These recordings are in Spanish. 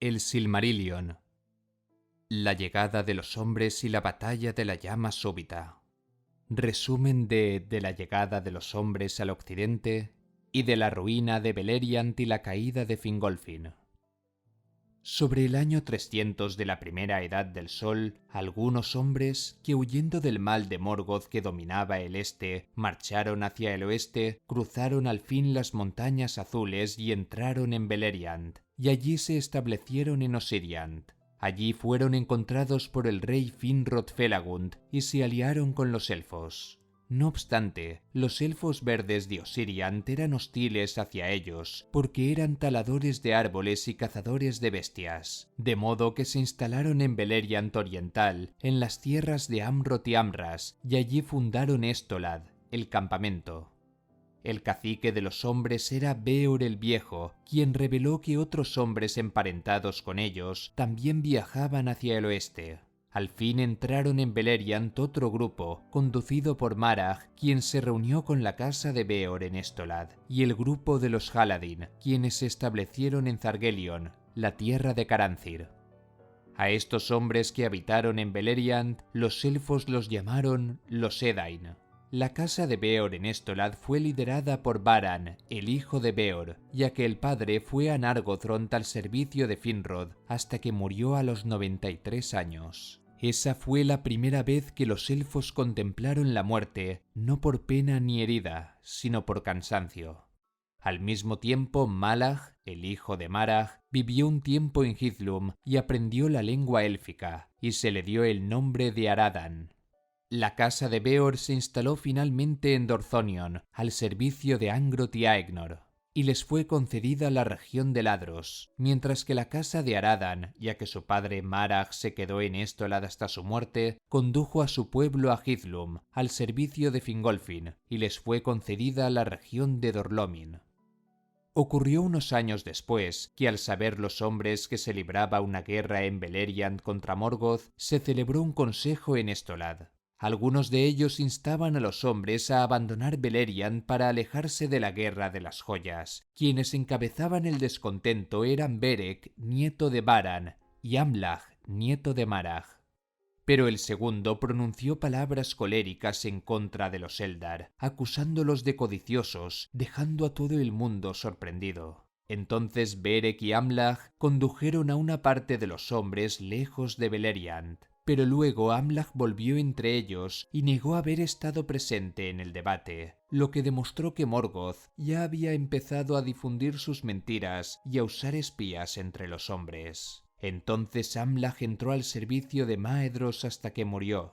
El Silmarillion. La llegada de los hombres y la batalla de la llama súbita. Resumen de la llegada de los hombres al occidente y de la ruina de Beleriand y la caída de Fingolfin. Sobre el año 300 de la primera edad del Sol, algunos hombres, que huyendo del mal de Morgoth que dominaba el este, marcharon hacia el oeste, cruzaron al fin las montañas azules y entraron en Beleriand, y allí se establecieron en Osiriand. Allí fueron encontrados por el rey Finrod Felagund y se aliaron con los elfos. No obstante, los elfos verdes de Osiriand eran hostiles hacia ellos, porque eran taladores de árboles y cazadores de bestias, de modo que se instalaron en Beleriand Oriental, en las tierras de Amroth y Amras, y allí fundaron Estolad, el campamento. El cacique de los hombres era Beor el Viejo, quien reveló que otros hombres emparentados con ellos también viajaban hacia el oeste. Al fin entraron en Beleriand otro grupo, conducido por Marach, quien se reunió con la casa de Beor en Estolad, y el grupo de los Haladin, quienes se establecieron en Zargelion, la tierra de Caranthir. A estos hombres que habitaron en Beleriand, los elfos los llamaron los Edain. La casa de Beor en Estolad fue liderada por Baran, el hijo de Beor, ya que el padre fue a Nargothrond al servicio de Finrod hasta que murió a los 93 años. Esa fue la primera vez que los elfos contemplaron la muerte, no por pena ni herida, sino por cansancio. Al mismo tiempo, Malach, el hijo de Marach, vivió un tiempo en Hithlum y aprendió la lengua élfica, y se le dio el nombre de Aradan. La casa de Beor se instaló finalmente en Dorthonion, al servicio de Angrod y Aegnor, y les fue concedida la región de Ladros, mientras que la casa de Aradan, ya que su padre Marach se quedó en Estolad hasta su muerte, condujo a su pueblo a Hithlum, al servicio de Fingolfin, y les fue concedida la región de Dorlomin. Ocurrió unos años después que, al saber los hombres que se libraba una guerra en Beleriand contra Morgoth, se celebró un consejo en Estolad. Algunos de ellos instaban a los hombres a abandonar Beleriand para alejarse de la guerra de las joyas. Quienes encabezaban el descontento eran Beric, nieto de Baran, y Amlach, nieto de Marach. Pero el segundo pronunció palabras coléricas en contra de los Eldar, acusándolos de codiciosos, dejando a todo el mundo sorprendido. Entonces Beric y Amlach condujeron a una parte de los hombres lejos de Beleriand. Pero luego Amlach volvió entre ellos y negó haber estado presente en el debate, lo que demostró que Morgoth ya había empezado a difundir sus mentiras y a usar espías entre los hombres. Entonces Amlach entró al servicio de Maedhros hasta que murió.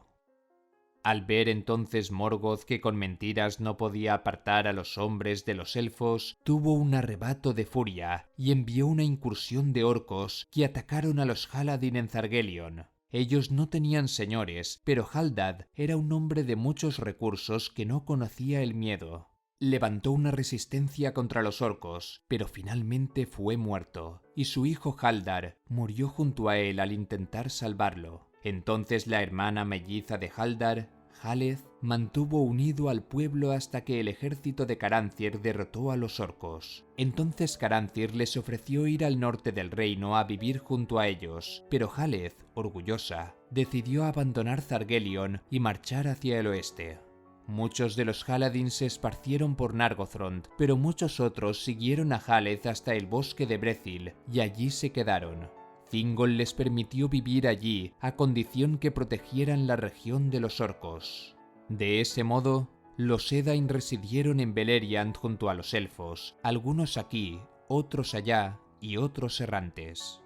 Al ver entonces Morgoth que con mentiras no podía apartar a los hombres de los elfos, tuvo un arrebato de furia y envió una incursión de orcos que atacaron a los Haladin en Zargelion. Ellos no tenían señores, pero Haldad era un hombre de muchos recursos que no conocía el miedo. Levantó una resistencia contra los orcos, pero finalmente fue muerto, y su hijo Haldar murió junto a él al intentar salvarlo. Entonces la hermana melliza de Haldar, Haleth, mantuvo unido al pueblo hasta que el ejército de Caranthir derrotó a los orcos. Entonces Caranthir les ofreció ir al norte del reino a vivir junto a ellos, pero Haleth, orgullosa, decidió abandonar Zargelion y marchar hacia el oeste. Muchos de los Haladin se esparcieron por Nargothrond, pero muchos otros siguieron a Haleth hasta el bosque de Brethil y allí se quedaron. Thingol les permitió vivir allí a condición que protegieran la región de los orcos. De ese modo, los Edain residieron en Beleriand junto a los elfos, algunos aquí, otros allá y otros errantes.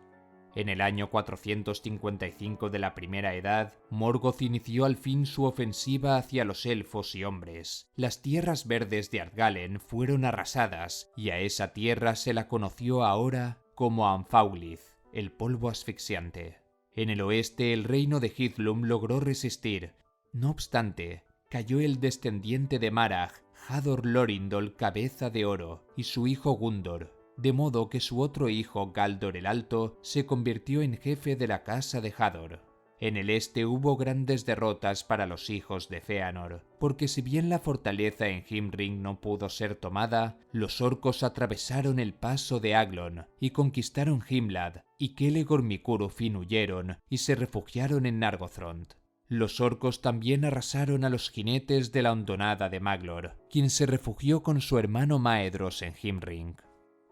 En el año 455 de la Primera Edad, Morgoth inició al fin su ofensiva hacia los elfos y hombres. Las tierras verdes de Ardgalen fueron arrasadas y a esa tierra se la conoció ahora como Anfaulith, el polvo asfixiante. En el oeste el reino de Hithlum logró resistir. No obstante, cayó el descendiente de Marach, Hador Lorindol Cabeza de Oro, y su hijo Gundor, de modo que su otro hijo Galdor el Alto se convirtió en jefe de la casa de Hador. En el este hubo grandes derrotas para los hijos de Fëanor, porque si bien la fortaleza en Himring no pudo ser tomada, los orcos atravesaron el paso de Aglon y conquistaron Himlad, y Kelegor y Curufin huyeron y se refugiaron en Nargothrond. Los orcos también arrasaron a los jinetes de la hondonada de Maglor, quien se refugió con su hermano Maedhros en Himring.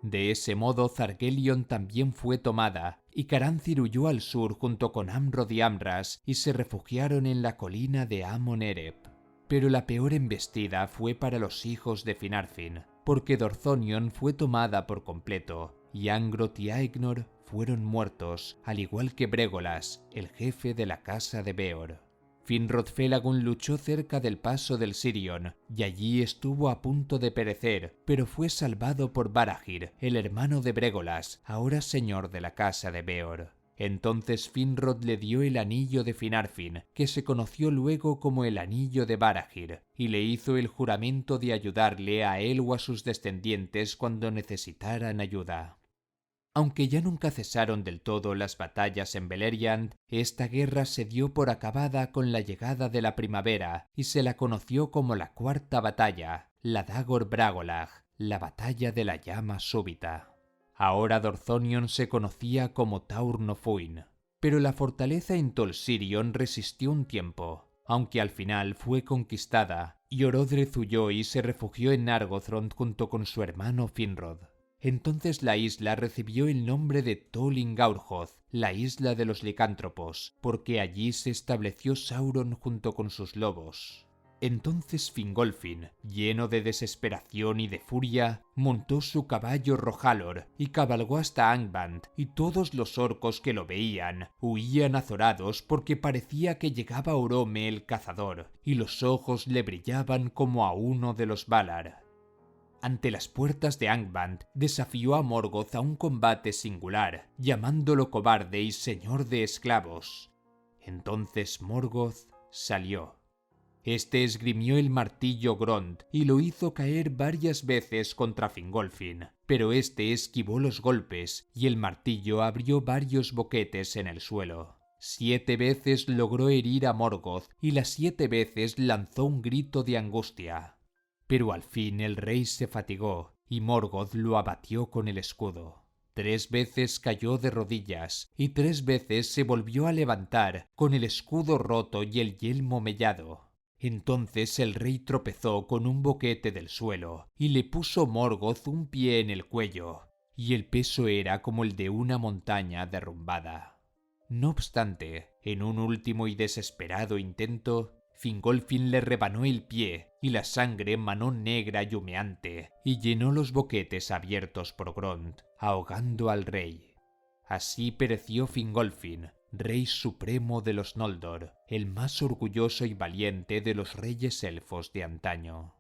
De ese modo Thargelion también fue tomada, y Caranthir huyó al sur junto con Amrod y Amras y se refugiaron en la colina de Amon-Ereb. Pero la peor embestida fue para los hijos de Finarfin, porque Dorthonion fue tomada por completo, y Angrod y Aegnor fueron muertos, al igual que Bregolas, el jefe de la casa de Beor. Finrod Felagund luchó cerca del paso del Sirion, y allí estuvo a punto de perecer, pero fue salvado por Barahir, el hermano de Bregolas, ahora señor de la casa de Beor. Entonces Finrod le dio el anillo de Finarfin, que se conoció luego como el anillo de Barahir, y le hizo el juramento de ayudarle a él o a sus descendientes cuando necesitaran ayuda. Aunque ya nunca cesaron del todo las batallas en Beleriand, esta guerra se dio por acabada con la llegada de la primavera y se la conoció como la cuarta batalla, la Dagor Bragolag, la batalla de la llama súbita. Ahora Dorthonion se conocía como Taur Nofuin, pero la fortaleza en Tol Sirion resistió un tiempo, aunque al final fue conquistada, y Orodreth huyó y se refugió en Nargothrond junto con su hermano Finrod. Entonces la isla recibió el nombre de Tol Ingaurhoth, la isla de los licántropos, porque allí se estableció Sauron junto con sus lobos. Entonces Fingolfin, lleno de desesperación y de furia, montó su caballo Rohalor y cabalgó hasta Angband, y todos los orcos que lo veían huían azorados porque parecía que llegaba Orome el cazador, y los ojos le brillaban como a uno de los Valar. Ante las puertas de Angband desafió a Morgoth a un combate singular, llamándolo cobarde y señor de esclavos. Entonces Morgoth salió. Este esgrimió el martillo Grond y lo hizo caer varias veces contra Fingolfin, pero este esquivó los golpes y el martillo abrió varios boquetes en el suelo. 7 veces logró herir a Morgoth y las 7 veces lanzó un grito de angustia. Pero al fin el rey se fatigó y Morgoth lo abatió con el escudo. 3 veces cayó de rodillas y 3 veces se volvió a levantar con el escudo roto y el yelmo mellado. Entonces el rey tropezó con un boquete del suelo y le puso Morgoth un pie en el cuello, y el peso era como el de una montaña derrumbada. No obstante, en un último y desesperado intento, Fingolfin le rebanó el pie y la sangre manó negra y humeante y llenó los boquetes abiertos por Grond, ahogando al rey. Así pereció Fingolfin, rey supremo de los Noldor, el más orgulloso y valiente de los reyes elfos de antaño.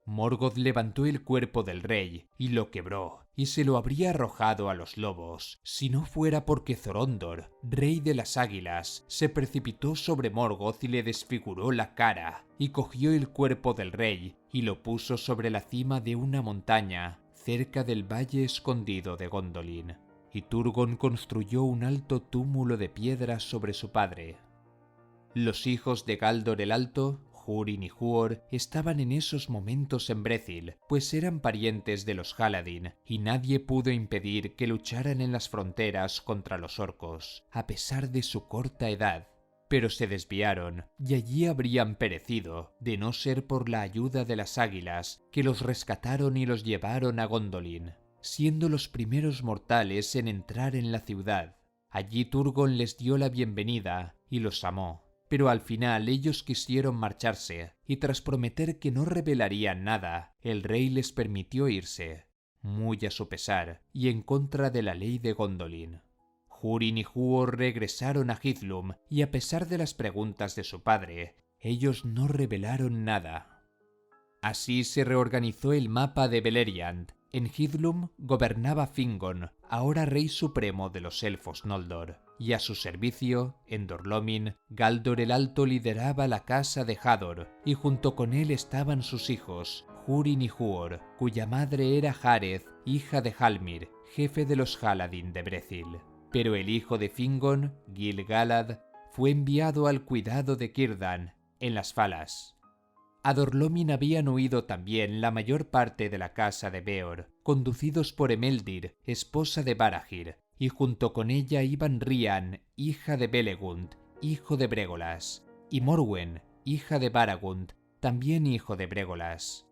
Morgoth levantó el cuerpo del rey y lo quebró, y se lo habría arrojado a los lobos, si no fuera porque Zorondor, rey de las águilas, se precipitó sobre Morgoth y le desfiguró la cara, y cogió el cuerpo del rey y lo puso sobre la cima de una montaña, cerca del valle escondido de Gondolin, y Turgon construyó un alto túmulo de piedra sobre su padre. Los hijos de Galdor el Alto, Húrin y Huor, estaban en esos momentos en Brethil, pues eran parientes de los Haladin, y nadie pudo impedir que lucharan en las fronteras contra los orcos, a pesar de su corta edad. Pero se desviaron, y allí habrían perecido, de no ser por la ayuda de las águilas, que los rescataron y los llevaron a Gondolin, siendo los primeros mortales en entrar en la ciudad. Allí Turgon les dio la bienvenida y los amó. Pero al final ellos quisieron marcharse, y tras prometer que no revelarían nada, el rey les permitió irse, muy a su pesar, y en contra de la ley de Gondolin. Húrin y Huor regresaron a Hithlum, y a pesar de las preguntas de su padre, ellos no revelaron nada. Así se reorganizó el mapa de Beleriand. En Hithlum gobernaba Fingon, ahora rey supremo de los elfos Noldor, y a su servicio, en Dor-lómin, Galdor el Alto lideraba la casa de Hador, y junto con él estaban sus hijos, Húrin y Huor, cuya madre era Jareth, hija de Halmir, jefe de los Haladin de Brethil. Pero el hijo de Fingon, Gil-galad, fue enviado al cuidado de Círdan, en las Falas. A Dorlomin habían huido también la mayor parte de la casa de Beor, conducidos por Emeldir, esposa de Barahir, y junto con ella iban Rian, hija de Belegund, hijo de Bregolas, y Morwen, hija de Baragund, también hijo de Bregolas.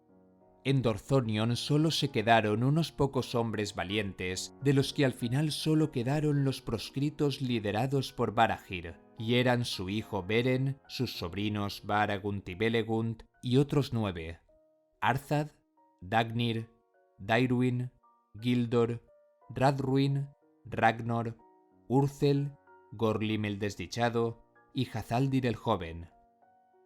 En Dorthonion solo se quedaron unos pocos hombres valientes, de los que al final solo quedaron los proscritos liderados por Barahir, y eran su hijo Beren, sus sobrinos Baragund y Belegund, y otros 9: Arthad, Dagnir, Dairwin, Gildor, Radruin, Ragnor, Urcel, Gorlim el desdichado y Hazaldir el joven.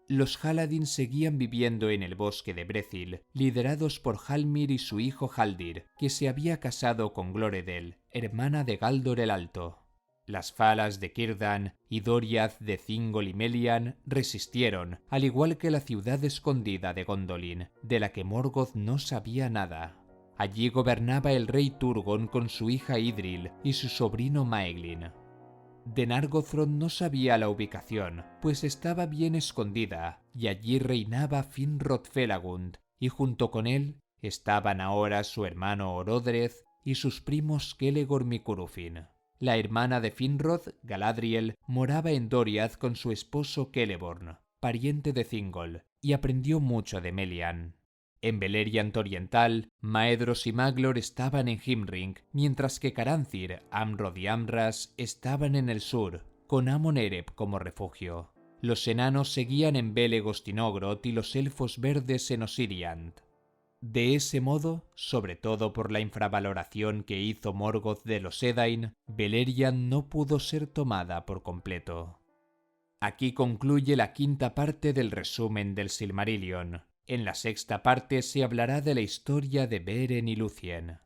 Los Haladin seguían viviendo en el bosque de Brethil, liderados por Halmir y su hijo Haldir, que se había casado con Gloredel, hermana de Galdor el Alto. Las Falas de Círdan y Doriath de Thingol y Melian resistieron, al igual que la ciudad escondida de Gondolin, de la que Morgoth no sabía nada. Allí gobernaba el rey Turgon con su hija Idril y su sobrino Maeglin. De Nargothrond no sabía la ubicación, pues estaba bien escondida, y allí reinaba Finrod Felagund, y junto con él estaban ahora su hermano Orodreth y sus primos Celegorm y Curufin. La hermana de Finrod, Galadriel, moraba en Doriath con su esposo Celeborn, pariente de Thingol, y aprendió mucho de Melian. En Beleriand Oriental, Maedhros y Maglor estaban en Himring, mientras que Caranthir, Amrod y Amras estaban en el sur, con Amon-Ereb como refugio. Los enanos seguían en Belegost y Nogrod y los elfos verdes en Osiriand. De ese modo, sobre todo por la infravaloración que hizo Morgoth de los Edain, Beleriand no pudo ser tomada por completo. Aquí concluye la quinta parte del resumen del Silmarillion. En la sexta parte se hablará de la historia de Beren y Lúthien.